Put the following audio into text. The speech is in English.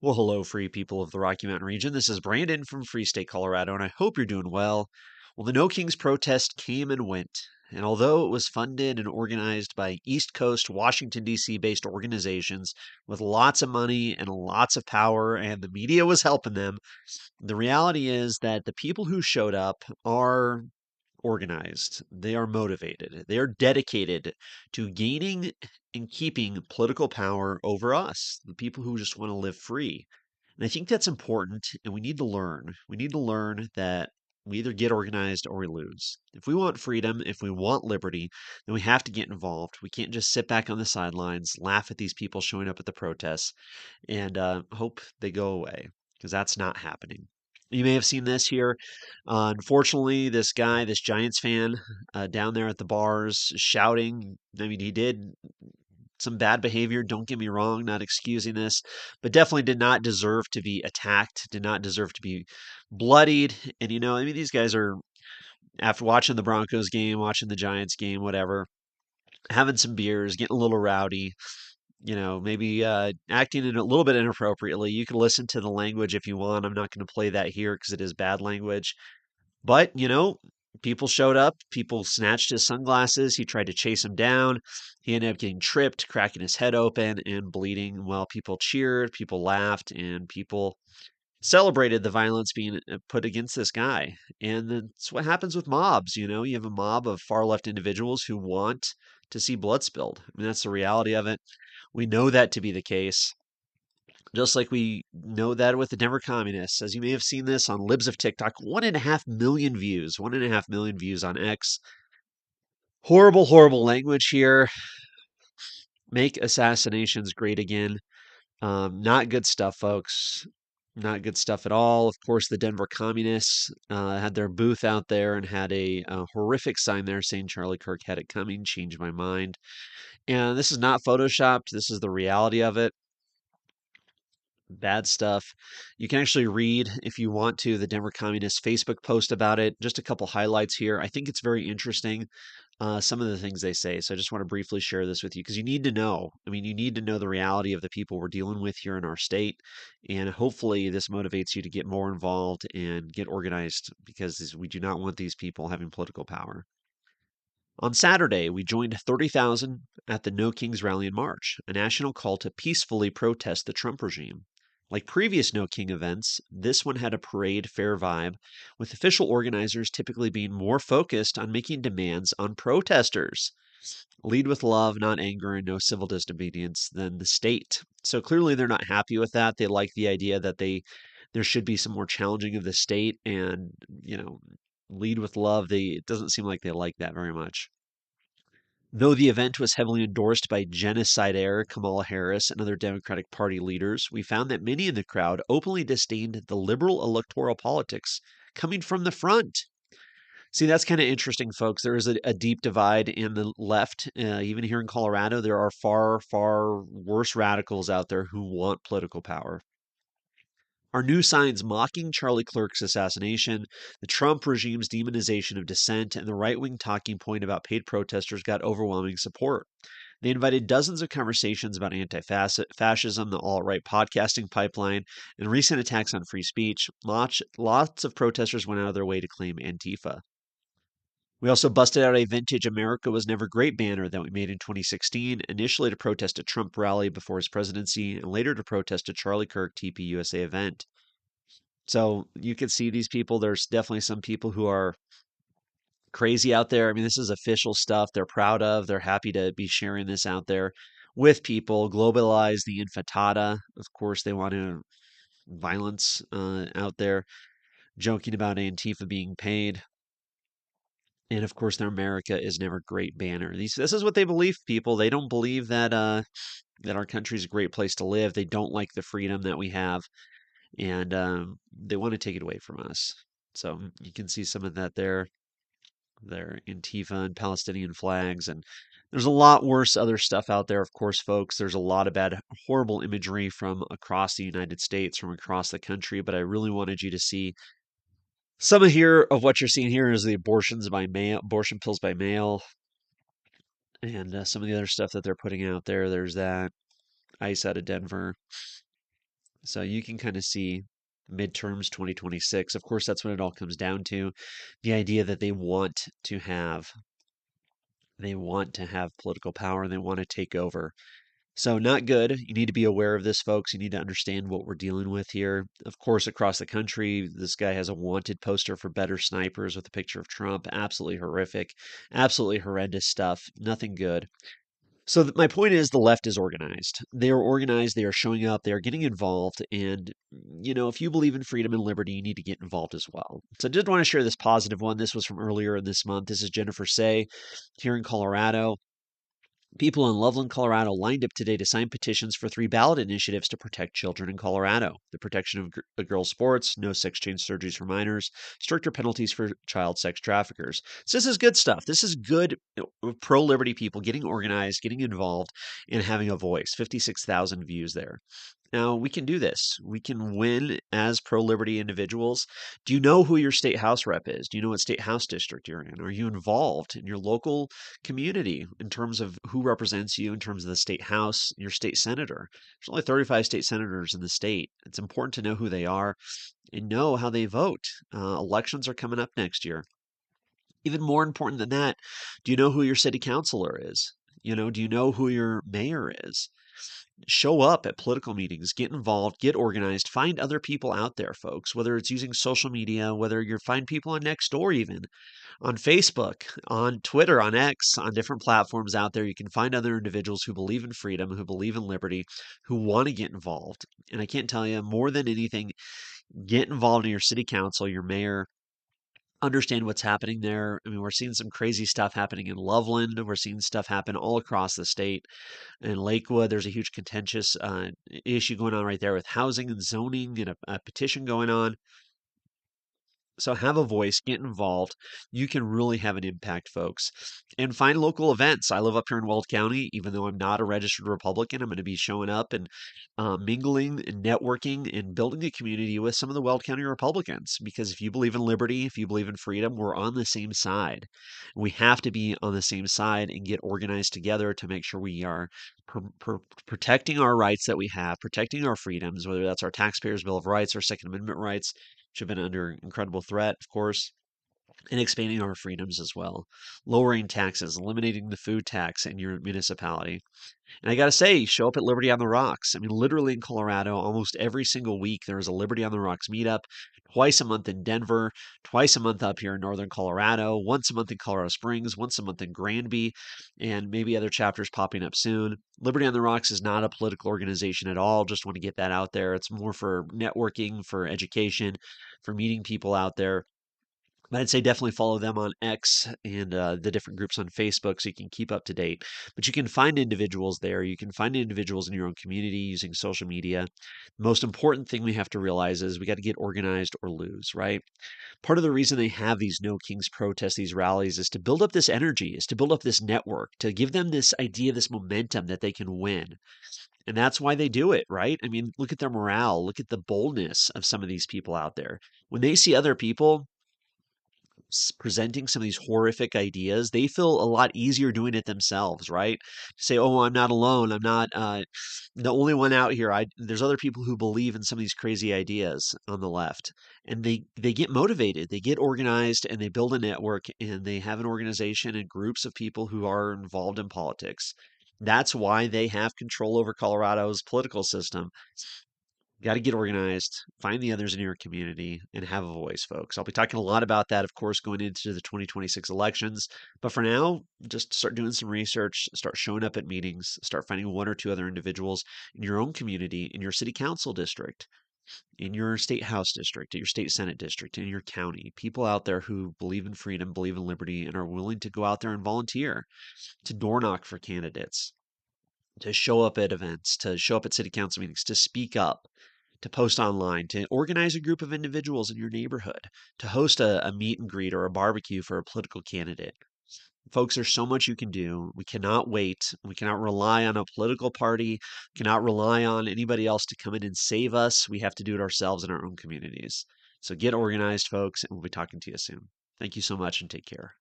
Well, hello, free people of the Rocky Mountain region. This is Brandon from Free State, Colorado, and I hope you're doing well. Well, the No Kings protest came and went, and although it was funded and organized by East Coast, Washington, D.C. based organizations with lots of money and lots of power, and the media was helping them, the reality is that the people who showed up are organized, they are motivated, they are dedicated to gaining and keeping political power over us, the people who just want to live free. And I think that's important, and we need to learn. We need to learn that we either get organized or we lose. If we want freedom, if we want liberty, then we have to get involved. We can't just sit back on the sidelines, laugh at these people showing up at the protests, and hope they go away, because that's not happening. You may have seen this here. Unfortunately, this guy, this Giants fan, down there at the bars shouting. I mean, he did some bad behavior. Don't get me wrong, not excusing this, but definitely did not deserve to be attacked, did not deserve to be bloodied. And, I mean, these guys are, after watching the Broncos game, watching the Giants game, whatever, having some beers, getting a little rowdy, maybe acting in a little bit inappropriately. You can listen to the language if you want. I'm not going to play that here because it is bad language. But, people showed up. People snatched his sunglasses. He tried to chase him down. He ended up getting tripped, cracking his head open, and bleeding. While people cheered, people laughed, and people celebrated the violence being put against this guy. And that's what happens with mobs. You have a mob of far left individuals who want to see blood spilled. I mean, that's the reality of it. We know that to be the case. Just like we know that with the Denver Communists. As you may have seen this on Libs of TikTok, 1.5 million views, 1.5 million views on X. Horrible, horrible language here. Make assassinations great again. Not good stuff, folks. Not good stuff at all. Of course, the Denver Communists had their booth out there and had a horrific sign there saying Charlie Kirk had it coming. Changed my mind. And this is not photoshopped. This is the reality of it. Bad stuff. You can actually read, if you want to, the Denver Communist Facebook post about it. Just a couple highlights here. I think it's very interesting, some of the things they say. So I just want to briefly share this with you because you need to know. I mean, you need to know the reality of the people we're dealing with here in our state. And hopefully, this motivates you to get more involved and get organized because we do not want these people having political power. On Saturday, we joined 30,000 at the No Kings rally in March, a national call to peacefully protest the Trump regime. Like previous No King events, this one had a parade fair vibe, with official organizers typically being more focused on making demands on protesters. Lead with love, not anger, and no civil disobedience than the state. So clearly they're not happy with that. They like the idea that there should be some more challenging of the state and, lead with love. It doesn't seem like they like that very much. Though the event was heavily endorsed by genocide heir Kamala Harris and other Democratic Party leaders, we found that many in the crowd openly disdained the liberal electoral politics coming from the front. See, that's kind of interesting, folks. There is a deep divide in the left. Even here in Colorado, there are far, far worse radicals out there who want political power. Our new signs mocking Charlie Clerk's assassination, the Trump regime's demonization of dissent, and the right wing talking point about paid protesters got overwhelming support. They invited dozens of conversations about anti fascism, the alt right podcasting pipeline, and recent attacks on free speech. Lots of protesters went out of their way to claim Antifa. We also busted out a vintage America Was Never Great banner that we made in 2016, initially to protest a Trump rally before his presidency, and later to protest a Charlie Kirk TPUSA event. So you can see these people. There's definitely some people who are crazy out there. I mean, this is official stuff they're proud of. They're happy to be sharing this out there with people. Globalize the infantata. Of course, they want to violence out there, joking about Antifa being paid. And of course, their America is never great banner. This is what they believe, people. They don't believe that our country is a great place to live. They don't like the freedom that we have, and they want to take it away from us. So you can see some of that there. Their Antifa and Palestinian flags, and there's a lot worse other stuff out there, of course, folks. There's a lot of bad, horrible imagery from across the United States, from across the country, but I really wanted you to see some of what you're seeing here is the abortions by mail, abortion pills by mail, and some of the other stuff that they're putting out there. There's that ICE out of Denver. So you can kind of see midterms 2026. Of course, that's what it all comes down to. The idea that they want to have political power and they want to take over. So, not good. You need to be aware of this, folks. You need to understand what we're dealing with here. Of course, across the country, this guy has a wanted poster for better snipers with a picture of Trump. Absolutely horrific, absolutely horrendous stuff. Nothing good. So, my point is the left is organized. They are organized, they are showing up, they are getting involved. And, if you believe in freedom and liberty, you need to get involved as well. So, I did want to share this positive one. This was from earlier in this month. This is Jennifer Say here in Colorado. People in Loveland, Colorado lined up today to sign petitions for 3 ballot initiatives to protect children in Colorado. The protection of girls' sports, no sex change surgeries for minors, stricter penalties for child sex traffickers. So this is good stuff. This is good pro liberty people getting organized, getting involved, and having a voice. 56,000 views there. Now, we can do this. We can win as pro liberty individuals. Do you know who your state house rep is? Do you know what state house district you're in? Are you involved in your local community in terms of who represents you in terms of the state house, your state senator? There's only 35 state senators in the state. It's important to know who they are and know how they vote. Elections are coming up next year. Even more important than that, do you know who your city councilor is? Do you know who your mayor is? Show up at political meetings, get involved, get organized, find other people out there, folks, whether it's using social media, whether you find people on Nextdoor, even on Facebook, on Twitter, on X, on different platforms out there. You can find other individuals who believe in freedom, who believe in liberty, who want to get involved. And I can't tell you more than anything, get involved in your city council, your mayor. Understand what's happening there. I mean, we're seeing some crazy stuff happening in Loveland. We're seeing stuff happen all across the state. In Lakewood, there's a huge contentious issue going on right there with housing and zoning and a petition going on. So have a voice, get involved. You can really have an impact, folks. And find local events. I live up here in Weld County. Even though I'm not a registered Republican, I'm going to be showing up and mingling and networking and building a community with some of the Weld County Republicans. Because if you believe in liberty, if you believe in freedom, we're on the same side. We have to be on the same side and get organized together to make sure we are protecting our rights that we have, protecting our freedoms, whether that's our Taxpayers' Bill of Rights or Second Amendment rights, which have been under incredible threat, of course, and expanding our freedoms as well, lowering taxes, eliminating the food tax in your municipality. And I got to say, show up at Liberty on the Rocks. I mean, literally in Colorado, almost every single week, there is a Liberty on the Rocks meetup, twice a month in Denver, twice a month up here in Northern Colorado, once a month in Colorado Springs, once a month in Granby, and maybe other chapters popping up soon. Liberty on the Rocks is not a political organization at all. Just want to get that out there. It's more for networking, for education, for meeting people out there. But I'd say definitely follow them on X and the different groups on Facebook so you can keep up to date. But you can find individuals there. You can find individuals in your own community using social media. The most important thing we have to realize is we got to get organized or lose, right? Part of the reason they have these No Kings protests, these rallies, is to build up this energy, is to build up this network, to give them this idea, this momentum that they can win. And that's why they do it, right? I mean, look at their morale, look at the boldness of some of these people out there. When they see other people presenting some of these horrific ideas, they feel a lot easier doing it themselves, right? To say, "Oh, I'm not alone. I'm not the only one out here. There's other people who believe in some of these crazy ideas on the left." And they get motivated, they get organized, and they build a network, and they have an organization and groups of people who are involved in politics. That's why they have control over Colorado's political system. Got to get organized, find the others in your community, and have a voice, folks. I'll be talking a lot about that, of course, going into the 2026 elections. But for now, just start doing some research, start showing up at meetings, start finding one or two other individuals in your own community, in your city council district, in your state house district, in your state senate district, in your county. People out there who believe in freedom, believe in liberty, and are willing to go out there and volunteer, to door knock for candidates, to show up at events, to show up at city council meetings, to speak up, to post online, to organize a group of individuals in your neighborhood, to host a meet and greet or a barbecue for a political candidate. Folks, there's so much you can do. We cannot wait. We cannot rely on a political party, cannot rely on anybody else to come in and save us. We have to do it ourselves in our own communities. So get organized, folks, and we'll be talking to you soon. Thank you so much and take care.